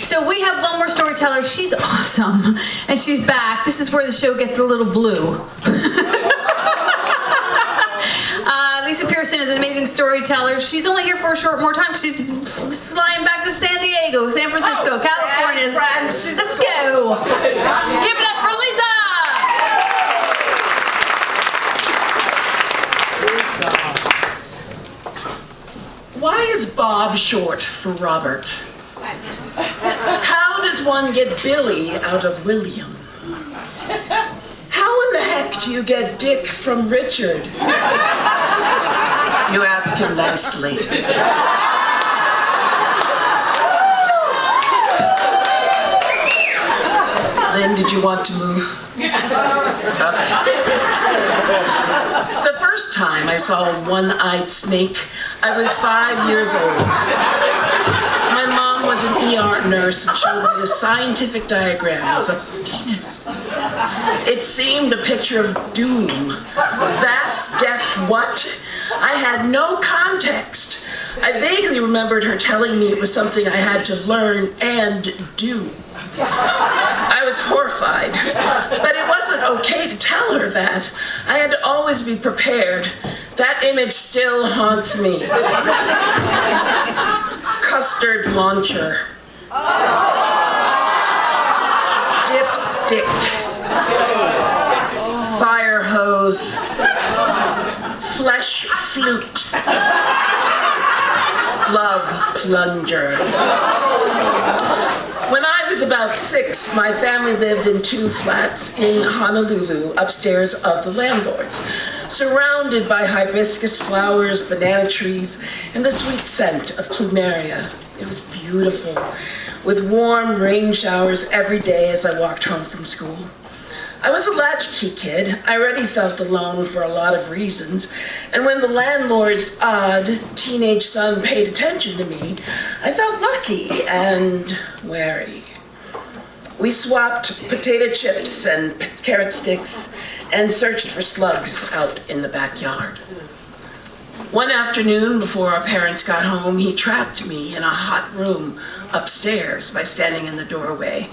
So we have one more storyteller. She's awesome, and she's back. This is where the show gets a little blue. Lisa Pearson is an amazing storyteller. She's only here for a short more time because she's flying back to San Diego, San Francisco, California. Let's go. Give it up for Lisa. Why is Bob short for Robert? How does one get Billy out of William? How in the heck do you get Dick from Richard? You ask him nicely. Lynn, did you want to move? Okay. The first time I saw a one-eyed snake, I was 5 years old. My mom was an ER nurse and showed me a scientific diagram of a penis. It seemed a picture of doom. Vast, deaf what? I had no context. I vaguely remembered her telling me it was something I had to learn and do. I was horrified, but it wasn't okay to tell her that. I had to always be prepared. That image still haunts me. Custard launcher. Dipstick. Fire hose. Flesh flute. Love plunger. When I was about 6, my family lived in 2 flats in Honolulu, upstairs of the landlords, surrounded by hibiscus flowers, banana trees, and the sweet scent of plumeria. It was beautiful, with warm rain showers every day as I walked home from school. I was a latchkey kid. I already felt alone for a lot of reasons, and when the landlord's odd teenage son paid attention to me, I felt lucky and wary. We swapped potato chips and carrot sticks and searched for slugs out in the backyard. One afternoon, before our parents got home, he trapped me in a hot room upstairs by standing in the doorway.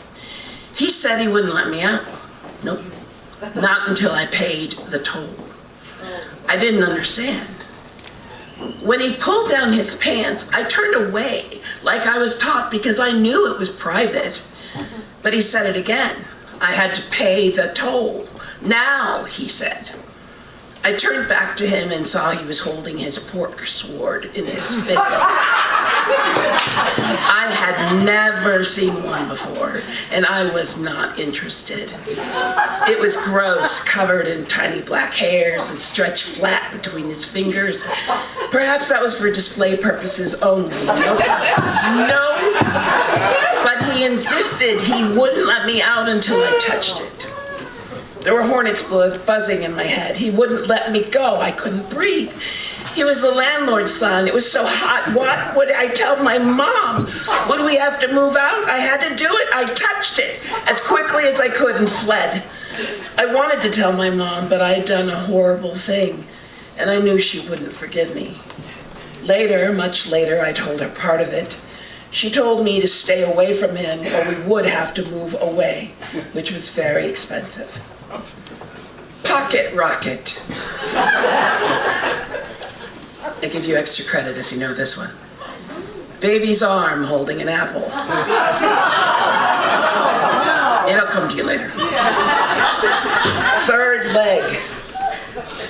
He said he wouldn't let me out. Nope, not until I paid the toll. I didn't understand. When he pulled down his pants, I turned away like I was taught because I knew it was private. But he said it again. I had to pay the toll. Now, he said. I turned back to him and saw he was holding his pork sword in his fist. I had never seen one before, and I was not interested. It was gross, covered in tiny black hairs and stretched flat between his fingers. Perhaps that was for display purposes only. No, but he insisted he wouldn't let me out until I touched it. There were hornets buzzing in my head. He wouldn't let me go. I couldn't breathe. He was the landlord's son. It was so hot. What would I tell my mom? Would we have to move out? I had to do it. I touched it as quickly as I could and fled. I wanted to tell my mom, but I had done a horrible thing, and I knew she wouldn't forgive me. Later, much later, I told her part of it. She told me to stay away from him or we would have to move away, which was very expensive. Pocket rocket. I give you extra credit if you know this one. Baby's arm holding an apple. It'll come to you later. Third leg.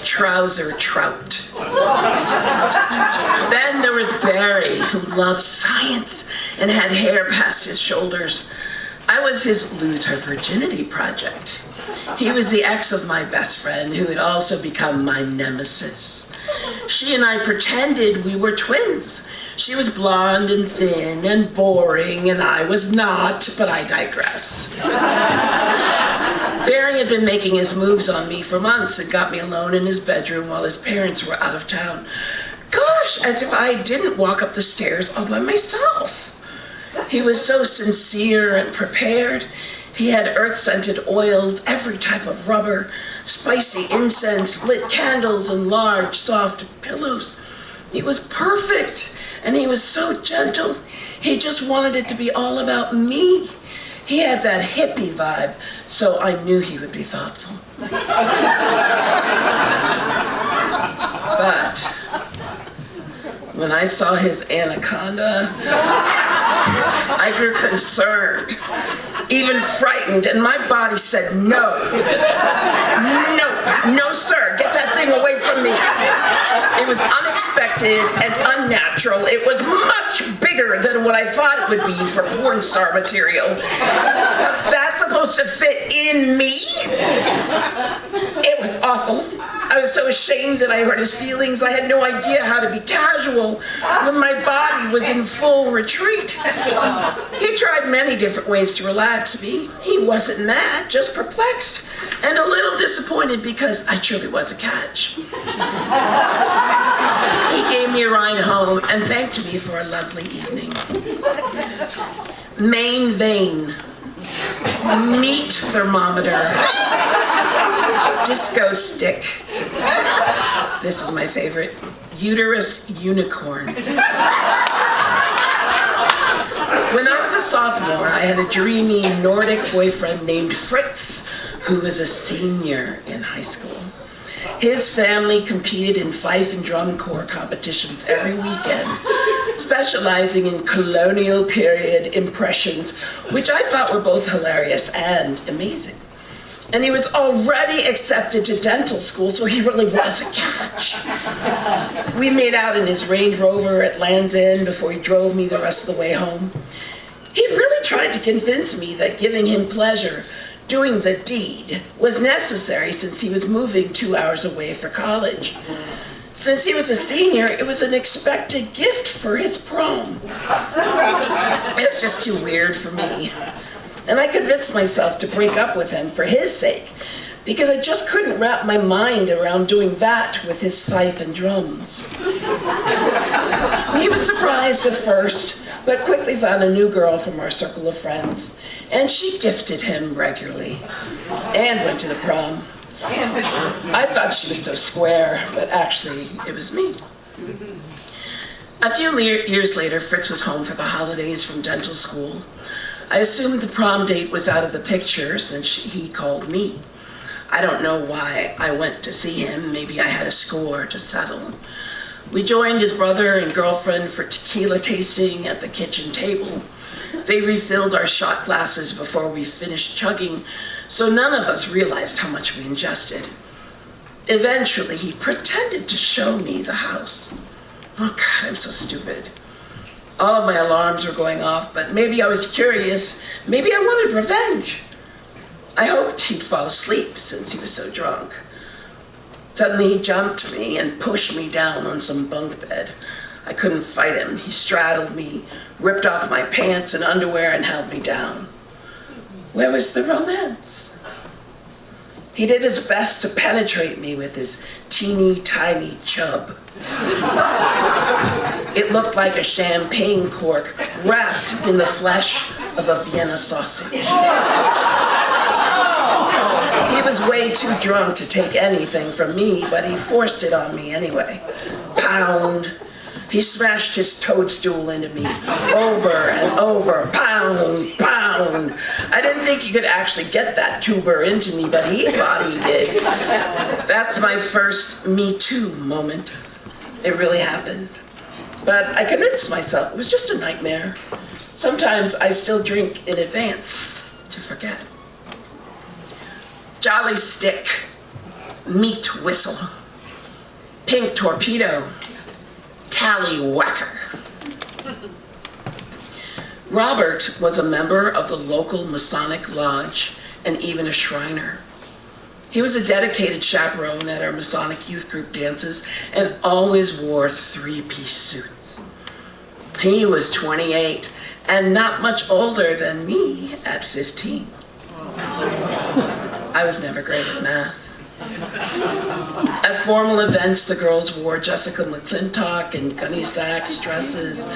Trouser trout. Then there was Barry, who loved science and had hair past his shoulders. I was his lose her virginity project. He was the ex of my best friend, who had also become my nemesis. She and I pretended we were twins. She was blonde and thin and boring, and I was not, but I digress. Barry had been making his moves on me for months and got me alone in his bedroom while his parents were out of town. Gosh, as if I didn't walk up the stairs all by myself. He was so sincere and prepared. He had earth-scented oils, every type of rubber, spicy incense, lit candles, and large, soft pillows. He was perfect. And he was so gentle. He just wanted it to be all about me. He had that hippie vibe, so I knew he would be thoughtful. But when I saw his anaconda, I grew concerned, even frightened, and my body said no. Nope, no sir, get that thing away from me. It was unexpected and unnatural. It was much bigger than what I thought it would be for porn star material. That's supposed to fit in me? It was awful. I was so ashamed that I hurt his feelings. I had no idea how to be casual when my body was in full retreat. He tried many different ways to relax me. He wasn't mad, just perplexed and a little disappointed because I truly was a catch. He gave me a ride home and thanked me for a lovely evening. Main vein, meat thermometer, disco stick. This is my favorite, uterus unicorn. When I was a sophomore, I had a dreamy Nordic boyfriend named Fritz, who was a senior in high school. His family competed in fife and drum corps competitions every weekend, specializing in colonial period impressions, which I thought were both hilarious and amazing. And he was already accepted to dental school, so he really was a catch. We made out in his Range Rover at Land's End before he drove me the rest of the way home. He really tried to convince me that giving him pleasure, doing the deed, was necessary since he was moving 2 hours away for college. Since he was a senior, it was an expected gift for his prom. It's just too weird for me. And I convinced myself to break up with him for his sake, because I just couldn't wrap my mind around doing that with his fife and drums. He was surprised at first, but quickly found a new girl from our circle of friends, and she gifted him regularly and went to the prom. I thought she was so square, but actually it was me. A few years later, Fritz was home for the holidays from dental school. I assumed the prom date was out of the picture since he called me. I don't know why I went to see him. Maybe I had a score to settle. We joined his brother and girlfriend for tequila tasting at the kitchen table. They refilled our shot glasses before we finished chugging, so none of us realized how much we ingested. Eventually, he pretended to show me the house. Oh God, I'm so stupid. All of my alarms were going off, but maybe I was curious. Maybe I wanted revenge. I hoped he'd fall asleep since he was so drunk. Suddenly he jumped me and pushed me down on some bunk bed. I couldn't fight him. He straddled me, ripped off my pants and underwear and held me down. Where was the romance? He did his best to penetrate me with his teeny tiny chub. It looked like a champagne cork wrapped in the flesh of a Vienna sausage. He was way too drunk to take anything from me, but he forced it on me anyway. Pound. He smashed his toadstool into me over and over, pound, pound. I didn't think he could actually get that tuber into me, but he thought he did. That's my first Me Too moment. It really happened. But I convinced myself it was just a nightmare. Sometimes I still drink in advance to forget. Jolly stick, meat whistle, pink torpedo, tallywhacker. Robert was a member of the local Masonic lodge and even a Shriner. He was a dedicated chaperone at our Masonic youth group dances and always wore three-piece suits. He was 28 and not much older than me at 15. I was never great at math. At formal events, the girls wore Jessica McClintock and Gunny Sacks dresses,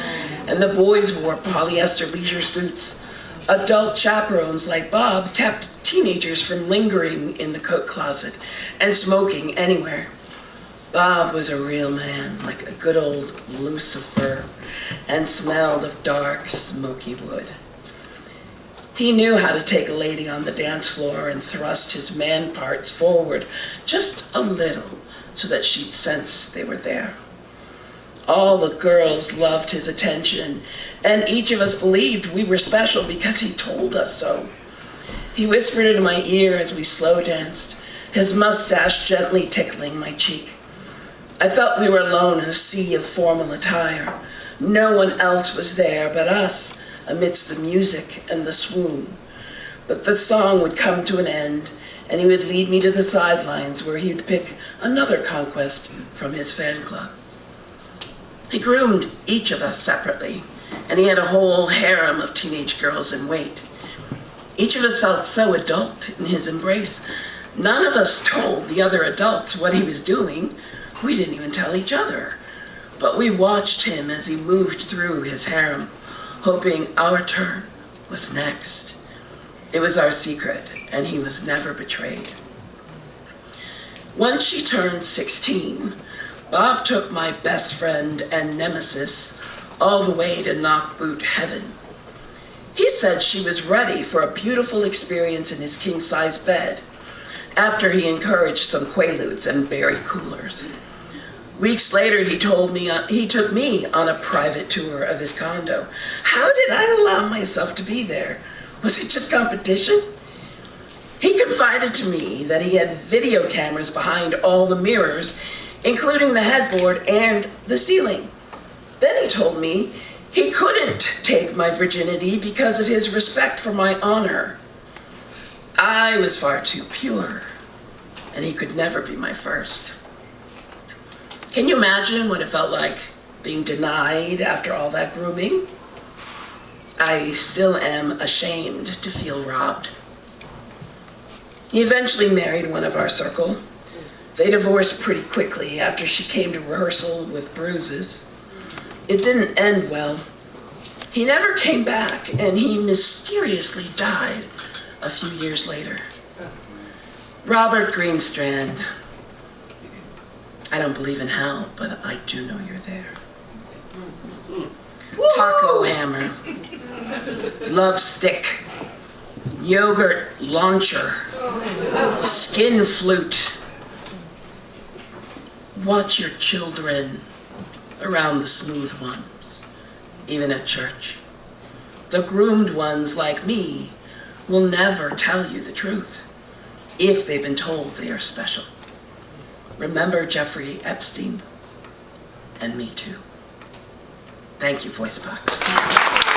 and the boys wore polyester leisure suits. Adult chaperones like Bob kept teenagers from lingering in the coat closet and smoking anywhere. Bob was a real man, like a good old Lucifer, and smelled of dark, smoky wood. He knew how to take a lady on the dance floor and thrust his man parts forward just a little so that she'd sense they were there. All the girls loved his attention, and each of us believed we were special because he told us so. He whispered into my ear as we slow danced, his mustache gently tickling my cheek. I felt we were alone in a sea of formal attire. No one else was there but us, amidst the music and the swoon. But the song would come to an end, and he would lead me to the sidelines where he'd pick another conquest from his fan club. He groomed each of us separately, and he had a whole harem of teenage girls in wait. Each of us felt so adult in his embrace. None of us told the other adults what he was doing. We didn't even tell each other. But we watched him as he moved through his harem, hoping our turn was next. It was our secret, and he was never betrayed. Once she turned 16, Bob took my best friend and nemesis all the way to knock boot heaven. He said she was ready for a beautiful experience in his king-size bed after he encouraged some quaaludes and berry coolers. Weeks later, he took me on a private tour of his condo. How did I allow myself to be there? Was it just competition? He confided to me that he had video cameras behind all the mirrors, including the headboard and the ceiling. Then he told me he couldn't take my virginity because of his respect for my honor. I was far too pure, and he could never be my first. Can you imagine what it felt like being denied after all that grooming? I still am ashamed to feel robbed. He eventually married one of our circle. They divorced pretty quickly after she came to rehearsal with bruises. It didn't end well. He never came back, and he mysteriously died a few years later. Robert Greenstrand. I don't believe in hell, but I do know you're there. Taco hammer, love stick, yogurt launcher, skin flute. Watch your children around the smooth ones, even at church. The groomed ones like me will never tell you the truth if they've been told they are special. Remember Jeffrey Epstein? And me too. Thank you, VoiceBox.